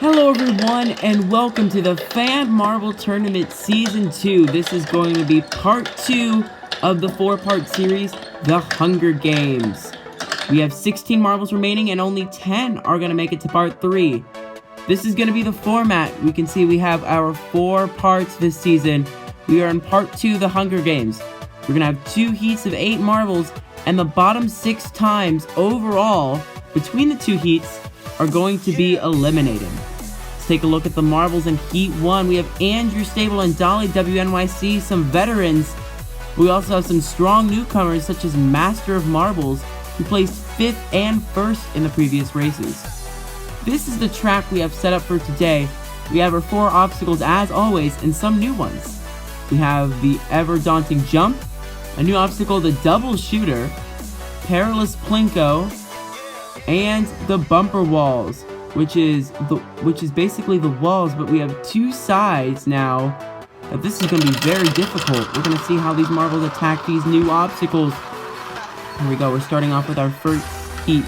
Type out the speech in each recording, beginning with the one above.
Hello everyone and welcome to the Fan Marble Tournament Season 2. This is going to be part 2 of the 4-part series, The Hunger Games. We have 16 marbles remaining and only 10 are going to make it to part 3. This is going to be the format. We can see we have our 4 parts this season. We are in part 2, The Hunger Games. We're going to have 2 heats of 8 marbles, and the bottom 6 times overall between the 2 heats are going to be eliminated. Let's take a look at the marbles in Heat 1. We have Andrew Stable and Dolly WNYC, some veterans. We also have some strong newcomers such as Master of Marbles, who placed 5th and 1st in the previous races. This is the track we have set up for today. We have our 4 obstacles as always and some new ones. We have the ever-daunting jump, a new obstacle, the double shooter, perilous plinko, and the bumper walls, which is basically the walls, but we have 2 sides now. This is going to be very difficult. We're going to see how these marbles attack these new obstacles. Here we go. We're starting off with our first heat.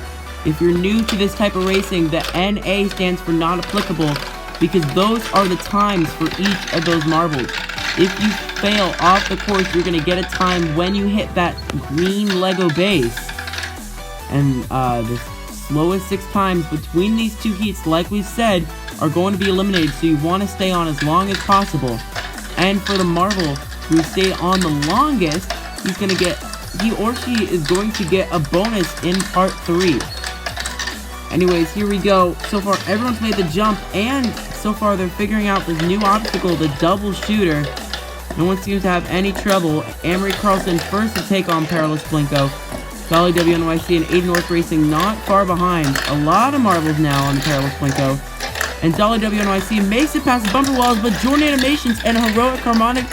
If you're new to this type of racing, the NA stands for not applicable, because those are the times for each of those marbles. If you fail off the course, you're going to get a time when you hit that green Lego base. And the slowest 6 times between these 2 heats, like we said, are going to be eliminated, so you want to stay on as long as possible. And for the marble who stayed on the longest, he or she is going to get a bonus in part 3. Anyways, here we go. So far, everyone's made the jump, and so far they're figuring out this new obstacle, the double shooter. No one seems to have any trouble. Amory Carlson first to take on Perilous Plinko. Dolly WNYC and Aiden North Racing not far behind. A lot of marbles now on the Perilous Plinko. And Dolly WNYC makes it past the bumper walls, but Jordan Animations and Heroic Harmonic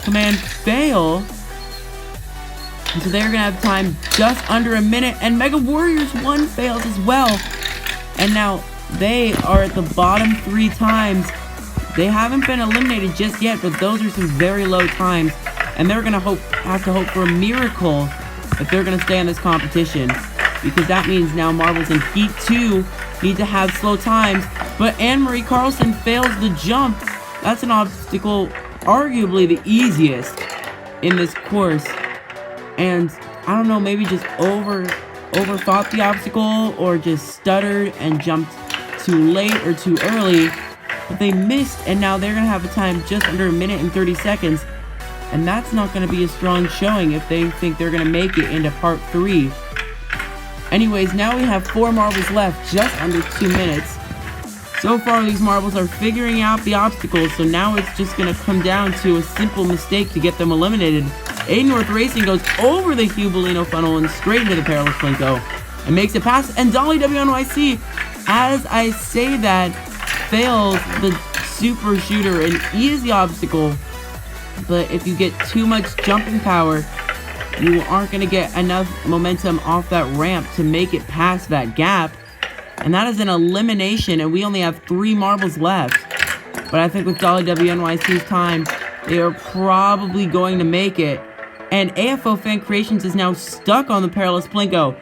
Command fail. And so they're going to have time just under a minute. And Mega Warriors 1 fails as well. And now they are at the bottom 3 times. They haven't been eliminated just yet, but those are some very low times. And they're going to have to hope for a miracle if they're going to stay in this competition, because that means now marbles in Heat 2 need to have slow times. But Anne-Marie Carlson fails the jump. That's an obstacle arguably the easiest in this course. And I don't know, maybe just overthought the obstacle, or just stuttered and jumped too late or too early. But they missed, and now they're going to have a time just under a minute and 30 seconds. And that's not going to be a strong showing if they think they're going to make it into part 3. Anyways, now we have 4 marbles left, just under 2 minutes. So far, these marbles are figuring out the obstacles, so now it's just going to come down to a simple mistake to get them eliminated. Aiden North Racing goes over the Hubelino funnel and straight into the Perilous Plinko and makes it past. And Dolly WNYC, as I say that, fails the super shooter, an easy obstacle. But if you get too much jumping power, you aren't going to get enough momentum off that ramp to make it past that gap. And that is an elimination, and we only have 3 marbles left. But I think with Dolly WNYC's time, they are probably going to make it. And AFO Fan Creations is now stuck on the Perilous Plinko.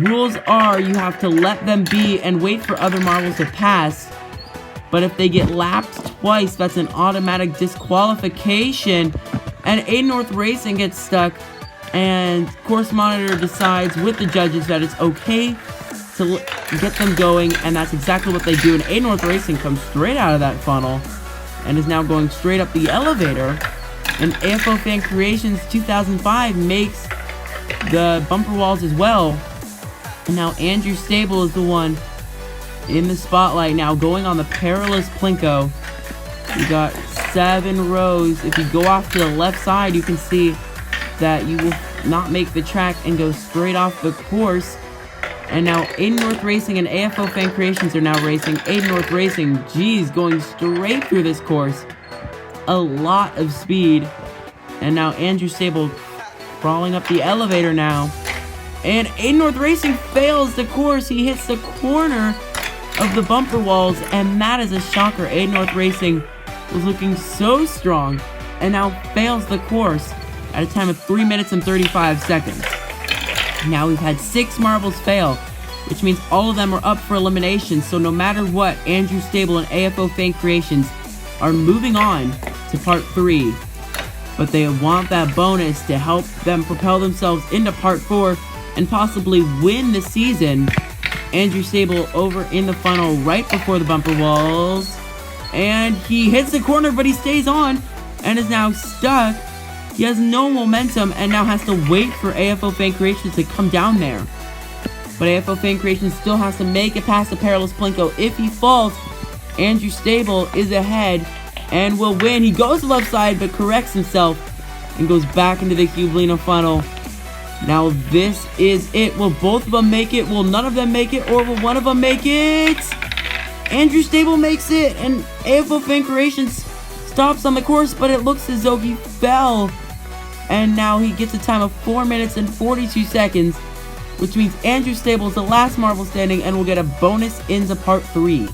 Rules are you have to let them be and wait for other marbles to pass. But if they get lapped twice, that's an automatic disqualification. And Aiden North Racing gets stuck. And Course Monitor decides with the judges that it's okay to get them going. And that's exactly what they do. And Aiden North Racing comes straight out of that funnel and is now going straight up the elevator. And AFO Fan Creations 2005 makes the bumper walls as well. And now Andrew Stable is the one in the spotlight now, going on the Perilous Plinko. We got 7 rows. If you go off to the left side, you can see that you will not make the track and go straight off the course. And now Aiden North Racing and AFO Fan Creations are now racing. Aiden North Racing, geez, going straight through this course. A lot of speed. And now Andrew Stable crawling up the elevator now. And Aiden North Racing fails the course. He hits the corner of the bumper walls, and that is a shocker. Aiden North Racing was looking so strong and now fails the course at a time of 3 minutes and 35 seconds. Now we've had 6 marbles fail. which means all of them are up for elimination. So no matter what, Andrew Stable and AFO Fan Creations are moving on to part 3. But they want that bonus to help them propel themselves into part 4 and possibly win the season. Andrew Stable over in the funnel right before the bumper walls. And he hits the corner, but he stays on and is now stuck. He has no momentum and now has to wait for AFO Fan Creations to come down there. But AFO Fan Creations still has to make it past the Perilous Plinko. If he falls, Andrew Stable is ahead and will win. He goes to the left side but corrects himself and goes back into the Cubelino funnel. Now this is it. Will both of them make it? Will none of them make it? Or will one of them make it? Andrew Stable makes it, and AFO Fan Creations stops on the course, but it looks as though he fell. And now he gets a time of 4 minutes and 42 seconds, which means Andrew Stable is the last marble standing and will get a bonus into part 3.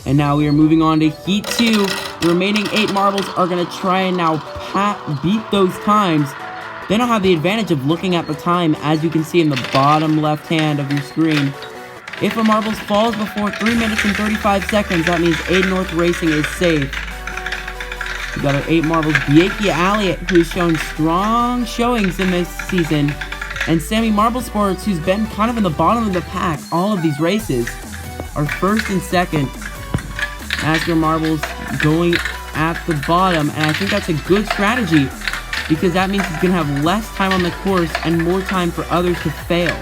And now we are moving on to Heat 2. The remaining 8 marbles are going to try and now beat those times. They don't have the advantage of looking at the time, as you can see in the bottom left hand of your screen. If a marble falls before 3 minutes and 35 seconds, that means A North Racing is safe. We got our 8 marbles. Bieki Elliott, who has shown strong showings in this season, and Sammy Marble Sports, who's been kind of in the bottom of the pack all of these races, are first and second. Master Marbles going at the bottom, and I think that's a good strategy because that means he's going to have less time on the course and more time for others to fail.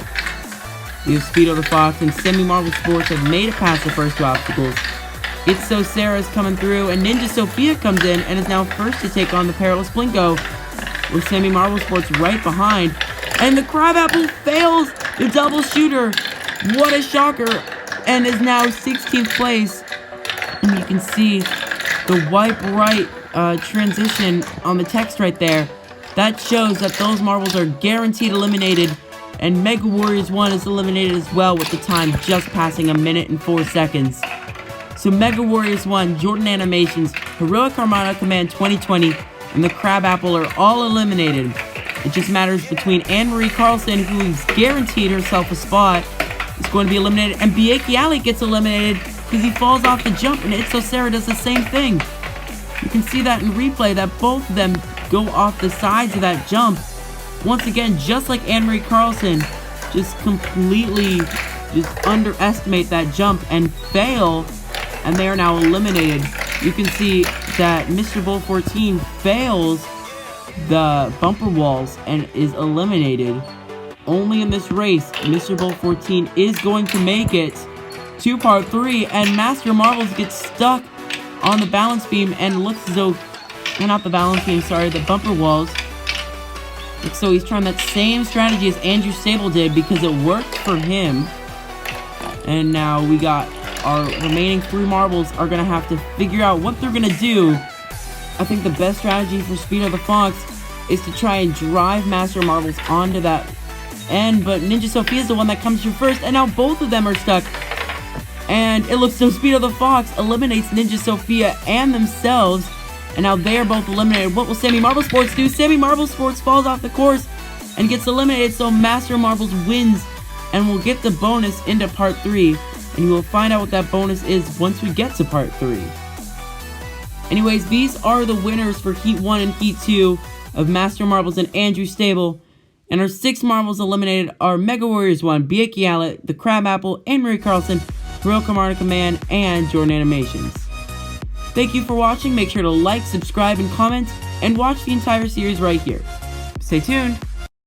We have Speedo the Fox and Sammy Marble Sports have made it past the first 2 obstacles. It's So Sarah's coming through, and Ninja Sophia comes in and is now first to take on the Perilous Plinko, with Sammy Marble Sports right behind. And the Crabapple fails the double shooter. What a shocker. And is now 16th place. And you can see the wipe right transition on the text right there. That shows that those marbles are guaranteed eliminated. And Mega Warriors 1 is eliminated as well, with the time just passing 1 minute and 4 seconds. So Mega Warriors 1, Jordan Animations, Heroic Armada Command 2020, and the Crabapple are all eliminated. It just matters between Anne-Marie Carlson, who's guaranteed herself a spot, is going to be eliminated, and Bieki Elliott gets eliminated because he falls off the jump, and It's So Sarah does the same thing. You can see that in replay, that both of them go off the sides of that jump. Once again, just like Anne-Marie Carlson, just completely underestimate that jump and fail, and they are now eliminated. You can see that Mr. Bull 14 fails the bumper walls and is eliminated. Only in this race, Mr. Bull 14 is going to make it to part 3, and Master Marbles gets stuck on the balance beam and looks as though, well, not the balance beam, sorry, the bumper walls. So he's trying that same strategy as Andrew Stable did because it worked for him. And now we got our remaining 3 marbles are going to have to figure out what they're going to do. I think the best strategy for Speedo the Fox is to try and drive Master Marbles onto that end, but Ninja Sophia is the one that comes through first, and now both of them are stuck. And it looks so Speedo the Fox eliminates Ninja Sophia and themselves, and now they are both eliminated. What will Sammy Marble Sports do? Sammy Marble Sports falls off the course and gets eliminated, so Master Marbles wins and will get the bonus into part 3. And you will find out what that bonus is once we get to part 3. Anyways, these are the winners for Heat 1 and Heat 2 of Master Marbles and Andrew Stable. And our 6 marbles eliminated are Mega Warriors 1, Bieki Elliott, the Crabapple, Anne-Marie Carlson, Heroic Armada Command, and Jordan Animations. Thank you for watching. Make sure to like, subscribe, and comment, and watch the entire series right here. Stay tuned.